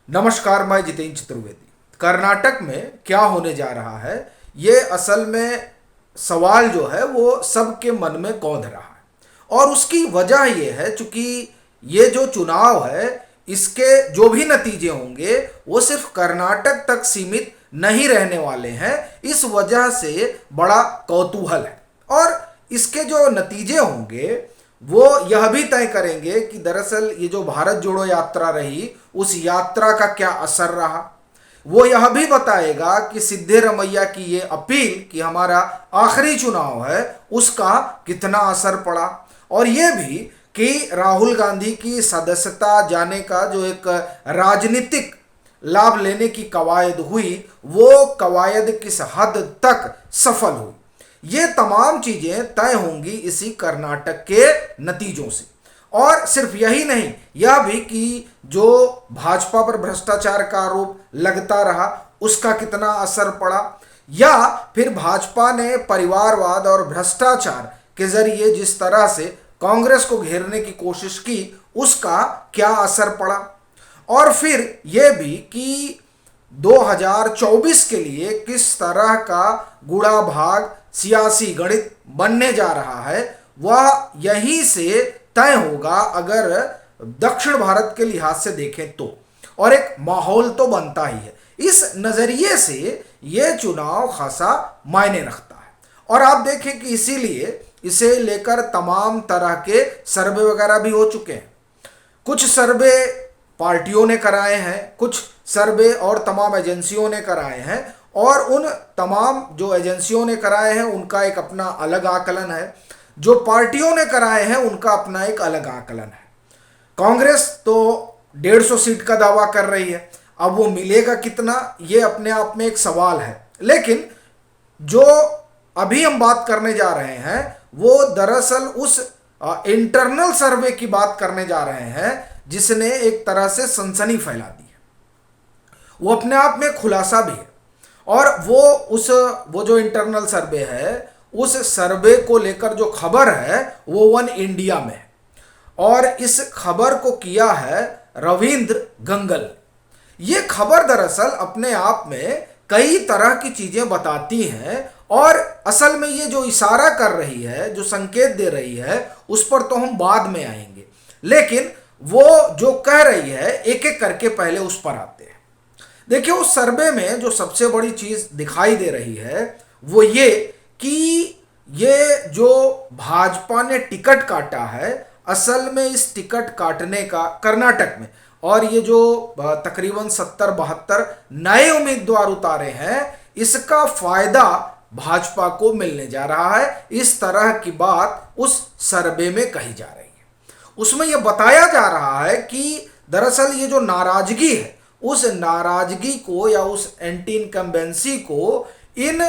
नमस्कार, मैं जितेंद्र चतुर्वेदी। कर्नाटक में क्या होने जा रहा है, ये असल में सवाल जो है वो सबके मन में कौंध रहा है। और उसकी वजह ये है, चूंकि ये जो चुनाव है इसके जो भी नतीजे होंगे वो सिर्फ कर्नाटक तक सीमित नहीं रहने वाले हैं। इस वजह से बड़ा कौतूहल है और इसके जो नतीजे होंगे वो यह भी तय करेंगे कि दरअसल ये जो भारत जोड़ो यात्रा रही उस यात्रा का क्या असर रहा। वो यह भी बताएगा कि सिद्धरामैया की ये अपील कि हमारा आखिरी चुनाव है उसका कितना असर पड़ा। और ये भी कि राहुल गांधी की सदस्यता जाने का जो एक राजनीतिक लाभ लेने की कवायद हुई वो कवायद किस हद तक सफल हुई। ये तमाम चीजें तय होंगी इसी कर्नाटक के नतीजों से। और सिर्फ यही नहीं, यह भी कि जो भाजपा पर भ्रष्टाचार का आरोप लगता रहा उसका कितना असर पड़ा, या फिर भाजपा ने परिवारवाद और भ्रष्टाचार के जरिए जिस तरह से कांग्रेस को घेरने की कोशिश की उसका क्या असर पड़ा। और फिर यह भी कि 2024 के लिए किस तरह का गुड़ा भाग सियासी गणित बनने जा रहा है वह यहीं से तय होगा अगर दक्षिण भारत के लिहाज से देखें तो। और एक माहौल तो बनता ही है। इस नज़रिए से ये चुनाव खासा मायने रखता है। और आप देखें कि इसीलिए इसे लेकर तमाम तरह के सर्वे वगैरह भी हो चुके हैं। कुछ सर्वे पार्टियों ने कराए हैं, कुछ सर्वे और तमाम एजेंसियों ने कराए हैं, और उन तमाम जो एजेंसियों ने कराए हैं उनका एक अपना अलग आकलन है, जो पार्टियों ने कराए हैं उनका अपना एक अलग आकलन है। कांग्रेस तो 150 सीट का दावा कर रही है, अब वो मिलेगा कितना ये अपने आप में एक सवाल है। लेकिन जो अभी हम बात करने जा रहे हैं वो दरअसल उस इंटरनल सर्वे की बात करने जा रहे हैं जिसने एक तरह से सनसनी फैला दी है। वो अपने आप में खुलासा भी है। और वो जो इंटरनल सर्वे है उस सर्वे को लेकर जो खबर है वो वन इंडिया में है। और इस खबर को किया है रविंद्र गंगल। ये खबर दरअसल अपने आप में कई तरह की चीजें बताती हैं और असल में ये जो इशारा कर रही है, जो संकेत दे रही है, उस पर तो हम बाद में आएंगे। लेकिन वो जो कह रही है एक एक करके पहले उस पर आते हैं। देखिए, उस सर्वे में जो सबसे बड़ी चीज दिखाई दे रही है वो ये कि ये जो भाजपा ने टिकट काटा है, असल में इस टिकट काटने का कर्नाटक में, और ये जो तकरीबन 70-72 नए उम्मीदवार उतारे हैं, इसका फायदा भाजपा को मिलने जा रहा है। इस तरह की बात उस सर्वे में कही जा रही है। उसमें यह बताया जा रहा है कि दरअसल ये जो नाराजगी है उस नाराजगी को या उस एंटी इनकम्बेंसी को इन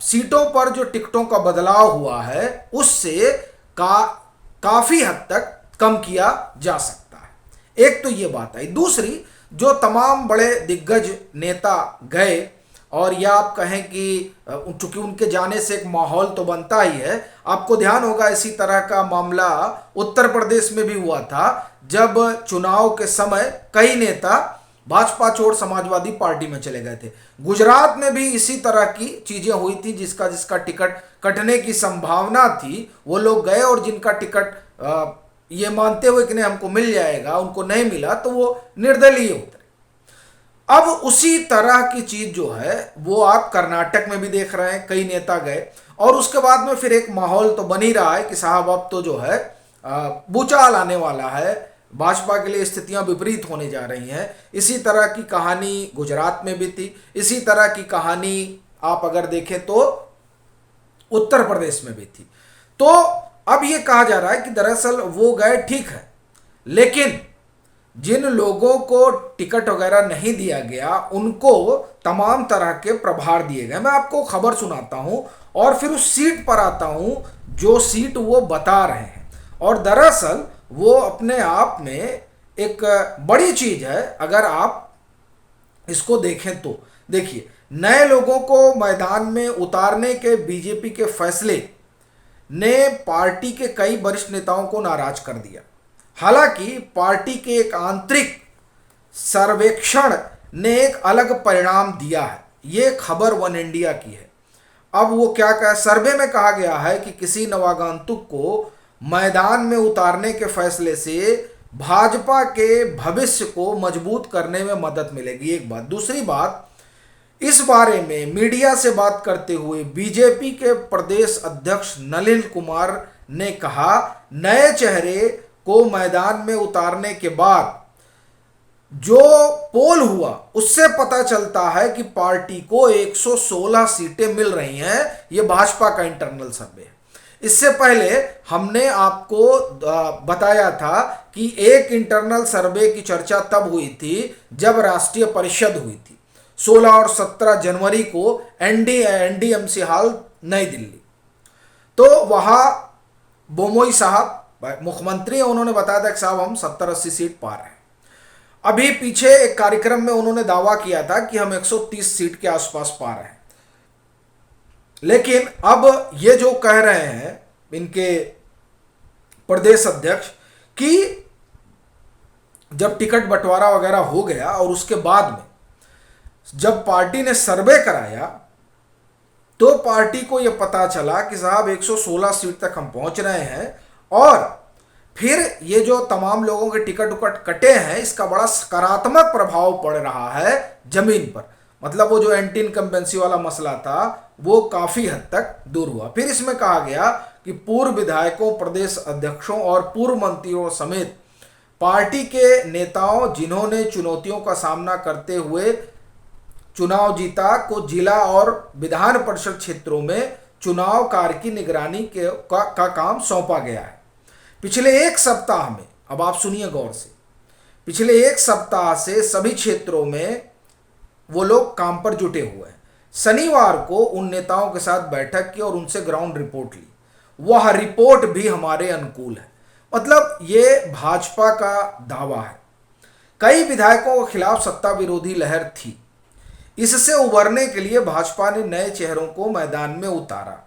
सीटों पर जो टिकटों का बदलाव हुआ है उससे काफी हद तक कम किया जा सकता है। एक तो ये बात आई। दूसरी, जो तमाम बड़े दिग्गज नेता गए, और या आप कहें कि चूंकि उनके जाने से एक माहौल तो बनता ही है। आपको ध्यान होगा इसी तरह का मामला उत्तर प्रदेश में भी हुआ था, जब चुनाव के समय कई नेता भाजपा छोड़ समाजवादी पार्टी में चले गए थे। गुजरात में भी इसी तरह की चीजें हुई थी। जिसका टिकट कटने की संभावना थी वो लोग गए, और जिनका टिकट ये मानते हुए कि नहीं हमको मिल जाएगा, उनको नहीं मिला तो वो निर्दलीय उतरे। अब उसी तरह की चीज जो है वो आप कर्नाटक में भी देख रहे हैं। कई नेता गए और उसके बाद में फिर एक माहौल तो बन ही रहा है कि साहब अब तो जो है भूचाल आने वाला है, भाजपा के लिए स्थितियां विपरीत होने जा रही हैं। इसी तरह की कहानी गुजरात में भी थी। इसी तरह की कहानी आप अगर देखें तो उत्तर प्रदेश में भी थी। तो अब ये कहा जा रहा है कि दरअसल वो गए, ठीक है, लेकिन जिन लोगों को टिकट वगैरह नहीं दिया गया उनको तमाम तरह के प्रभार दिए गए। मैं आपको खबर सुनाता हूं और फिर उस सीट पर आता हूं जो सीट वो बता रहे हैं। और दरअसल वो अपने आप में एक बड़ी चीज है अगर आप इसको देखें तो। देखिए, नए लोगों को मैदान में उतारने के बीजेपी के फैसले ने पार्टी के कई वरिष्ठ नेताओं को नाराज कर दिया। हालांकि पार्टी के एक आंतरिक सर्वेक्षण ने एक अलग परिणाम दिया है। ये खबर वन इंडिया की है। अब वो क्या कहा, सर्वे में कहा गया है कि किसी नवागंतुक को मैदान में उतारने के फैसले से भाजपा के भविष्य को मजबूत करने में मदद मिलेगी, एक बात। दूसरी बात, इस बारे में मीडिया से बात करते हुए बीजेपी के प्रदेश अध्यक्ष नलिन कुमार ने कहा, नए चेहरे को मैदान में उतारने के बाद जो पोल हुआ उससे पता चलता है कि पार्टी को 116 सीटें मिल रही हैं। यह भाजपा का इंटरनल सर्वे है। इससे पहले हमने आपको बताया था कि एक इंटरनल सर्वे की चर्चा तब हुई थी जब राष्ट्रीय परिषद हुई थी 16 और 17 जनवरी को एनडीएमसी हॉल नई दिल्ली। तो वहां बोमोई साहब मुख्यमंत्री हैं, उन्होंने बताया था कि साहब हम 70-80 सीट पा रहे हैं। अभी पीछे एक कार्यक्रम में उन्होंने दावा किया था कि हम 130 सीट के आसपास पा रहे हैं। लेकिन अब ये जो कह रहे हैं इनके प्रदेश अध्यक्ष कि जब टिकट बंटवारा वगैरह हो गया और उसके बाद में जब पार्टी ने सर्वे कराया तो पार्टी को यह पता चला कि साहब 116 सीट तक हम पहुंच रहे हैं, और फिर ये जो तमाम लोगों के टिकट उकट कटे हैं इसका बड़ा सकारात्मक प्रभाव पड़ रहा है जमीन पर। मतलब वो जो एंटी इनकम्बेंसी वाला मसला था वो काफी हद तक दूर हुआ। फिर इसमें कहा गया कि पूर्व विधायकों, प्रदेश अध्यक्षों और पूर्व मंत्रियों समेत पार्टी के नेताओं जिन्होंने चुनौतियों का सामना करते हुए चुनाव जीता को जिला और विधान परिषद क्षेत्रों में चुनाव कार्य की निगरानी का काम सौंपा गया है। पिछले एक सप्ताह में, अब आप सुनिए गौर से, पिछले एक सप्ताह से सभी क्षेत्रों में वो लोग काम पर जुटे हुए हैं। शनिवार को उन नेताओं के साथ बैठक की और उनसे ग्राउंड रिपोर्ट ली। वह रिपोर्ट भी हमारे अनुकूल है। मतलब ये भाजपा का दावा है। कई विधायकों के खिलाफ सत्ता विरोधी लहर थी। इससे उबरने के लिए भाजपा ने नए चेहरों को मैदान में उतारा।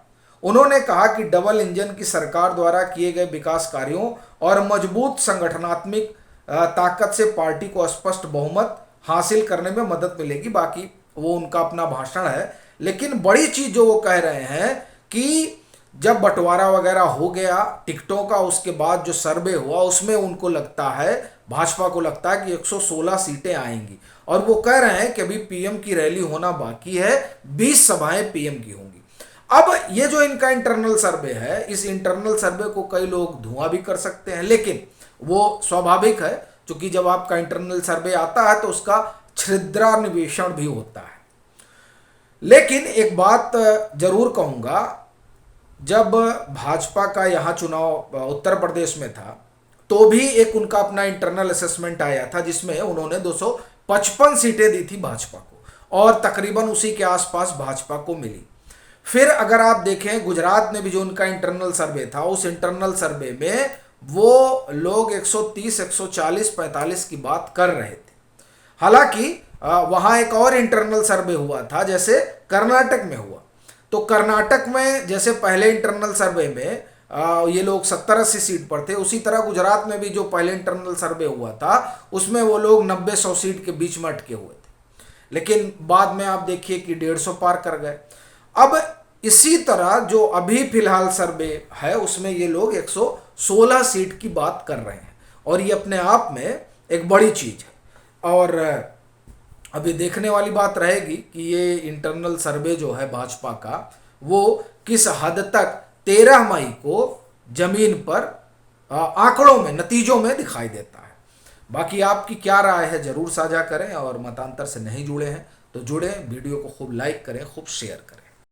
उन्होंने कहा कि डबल इंजन की सरकार द्वारा किए गए विकास कार्यों और मजबूत संगठनात्मक ताकत से पार्टी को स्पष्ट बहुमत हासिल करने में मदद मिलेगी। बाकी वो उनका अपना भाषण है, लेकिन बड़ी चीज जो वो कह रहे हैं कि जब बंटवारा वगैरह हो गया टिकटों का, उसके बाद जो सर्वे हुआ उसमें उनको लगता है, भाजपा को लगता है कि 116 सीटें आएंगी। और वो कह रहे हैं कि अभी पीएम की रैली होना बाकी है, 20 सभाएं पीएम की होंगी। अब ये जो इनका इंटरनल सर्वे है, इस इंटरनल सर्वे को कई लोग धुआं भी कर सकते हैं, लेकिन वो स्वाभाविक है क्योंकि जब आपका इंटरनल सर्वे आता है तो उसका छिद्रान्वेषण भी होता है। लेकिन एक बात जरूर कहूंगा, जब भाजपा का यहाँ चुनाव उत्तर प्रदेश में था तो भी एक उनका अपना इंटरनल असेसमेंट आया था जिसमें उन्होंने 255 सीटें दी थी भाजपा को, और तकरीबन उसी के आसपास भाजपा को मिली। फिर अगर आप देखें गुजरात में भी जो उनका इंटरनल सर्वे था, उस इंटरनल सर्वे में वो लोग 130, 140, 45 की बात कर रहे थे। हालांकि वहां एक और इंटरनल सर्वे हुआ था जैसे कर्नाटक में हुआ। तो कर्नाटक में जैसे पहले इंटरनल सर्वे में ये लोग 70-80 सीट पर थे, उसी तरह गुजरात में भी जो पहले इंटरनल सर्वे हुआ था उसमें वो लोग 90-100 सीट के बीच में अटके हुए थे। लेकिन बाद में आप देखिए कि 150 पार कर गए। अब इसी तरह जो अभी फिलहाल सर्वे है उसमें ये लोग 116 सीट की बात कर रहे हैं, और ये अपने आप में एक बड़ी चीज है। और अभी देखने वाली बात रहेगी कि ये इंटरनल सर्वे जो है भाजपा का वो किस हद तक 13 मई को जमीन पर आंकड़ों में, नतीजों में दिखाई देता है। बाकी आपकी क्या राय है जरूर साझा करें, और मतांतर से नहीं जुड़े हैं तो जुड़े, वीडियो को खूब लाइक करें, खूब शेयर करें।